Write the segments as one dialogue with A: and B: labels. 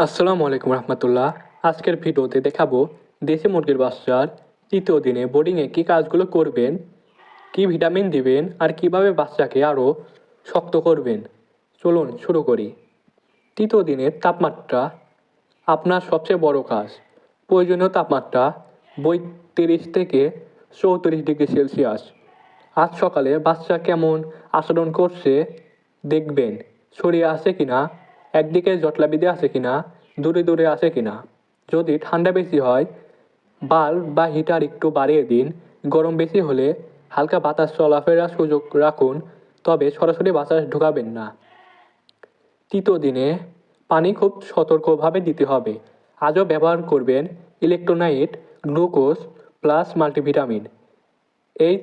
A: আসসালামু আলাইকুম রহমতুল্লাহ। আজকের ভিডিওতে দেখাবো দেশি মুরগির বাচ্চার তৃতীয় দিনে বোর্ডিংয়ে কী কাজগুলো করবেন, কী ভিটামিন দিবেন আর কিভাবে বাচ্চাকে আরও শক্ত করবেন। চলুন শুরু করি। তৃতীয় দিনের তাপমাত্রা আপনার সবচেয়ে বড় কাজ। প্রয়োজনীয় তাপমাত্রা ৩২ থেকে ৩৪ ডিগ্রি সেলসিয়াস। আজ সকালে বাচ্চা কেমন আচরণ করছে দেখবেন। ছড়িয়ে আছে কিনা, একদিকে জটলা বেঁধে আছে কিনা, দূরে দূরে আছে কিনা। যদি ঠান্ডা বেশি হয় বাল্ব বা হিটার একটু বাড়িয়ে দিন। গরম বেশি হলে হালকা বাতাস চলাফেরার সুযোগ রাখুন, তবে সরাসরি বাতাস ঢোকাবেন না। তৃতীয় দিনে পানি খুব সতর্কভাবে দিতে হবে। আজও ব্যবহার করবেন ইলেকট্রোলাইট, গ্লুকোজ প্লাস মাল্টিভিটামিন। এই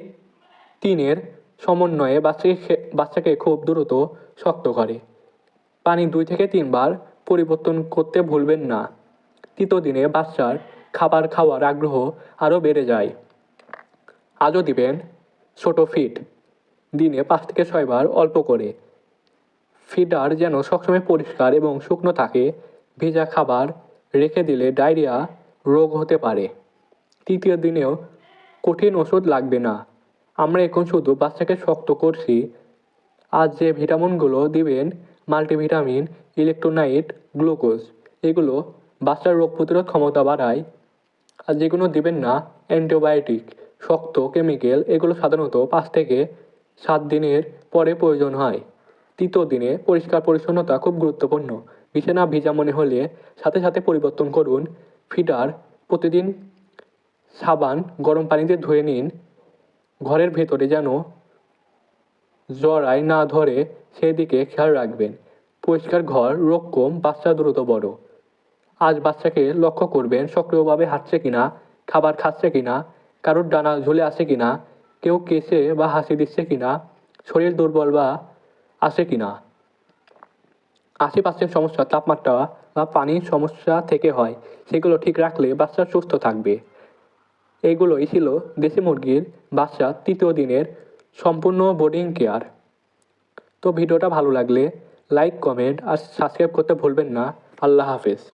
A: তিনের সমন্বয়ে বাচ্চাকে খুব দ্রুত শক্ত করে। পানি 2 থেকে 3 বার পরিবর্তন করতে ভুলবেন না। তৃতীয় দিনে বাচ্চার খাবার খাওয়ার আগ্রহ আরও বেড়ে যায়। আজও দিবেন ছোট ফিড, দিনে 5 থেকে 6 বার অল্প করে। ফিডার যেন সবসময় পরিষ্কার এবং শুকনো থাকে। ভেজা খাবার রেখে দিলে ডায়রিয়া রোগ হতে পারে। তৃতীয় দিনেও কঠিন ওষুধ লাগবে না। আমরা এখন শুধু বাচ্চাকে শক্ত করছি। আজ যে ভিটামিনগুলো দিবেন, মাল্টিভিটামিন, ইলেকট্রোলাইট, গ্লুকোজ, এগুলো বাচ্চার রোগ প্রতিরোধ ক্ষমতা বাড়ায়। আর যেগুলো দিবেন না, অ্যান্টিবায়োটিক, শক্ত কেমিক্যাল, এগুলো সাধারণত 5 থেকে 7 দিনের পরে প্রয়োজন হয়। তৃতীয় দিনে পরিষ্কার পরিচ্ছন্নতা খুব গুরুত্বপূর্ণ। বিছানা ভিজা মনে হলে সাথে সাথে পরিবর্তন করুন। ফিডার প্রতিদিন সাবান গরম পানিতে ধুয়ে নিন। ঘরের ভেতরে যেন জড়াই না ধরে সেদিকে খেয়াল রাখবেন। পরিষ্কার ঘর রোগ কম, বাচ্চা দ্রুত বড়। আজ বাচ্চাকে লক্ষ্য করবেন সক্রিয়ভাবে হাঁটছে কিনা, খাবার খাচ্ছে কিনা, কারোর ডানা ঝুলে আছে কিনা, কেউ কেসে বা হাসি দিচ্ছে কিনা, শরীর দুর্বল বা আছে কিনা। 80% সমস্যা তাপমাত্রা বা পানির সমস্যা থেকে হয়। সেগুলো ঠিক রাখলে বাচ্চা সুস্থ থাকবে। এগুলোই ছিল দেশি মুরগির বাচ্চা তৃতীয় দিনের সম্পূর্ণ বোর্ডিং কেয়ার। তো ভিডিওটা ভালো লাগলে লাইক, কমেন্ট আর সাবস্ক্রাইব করতে ভুলবেন না। আল্লাহ হাফেজ।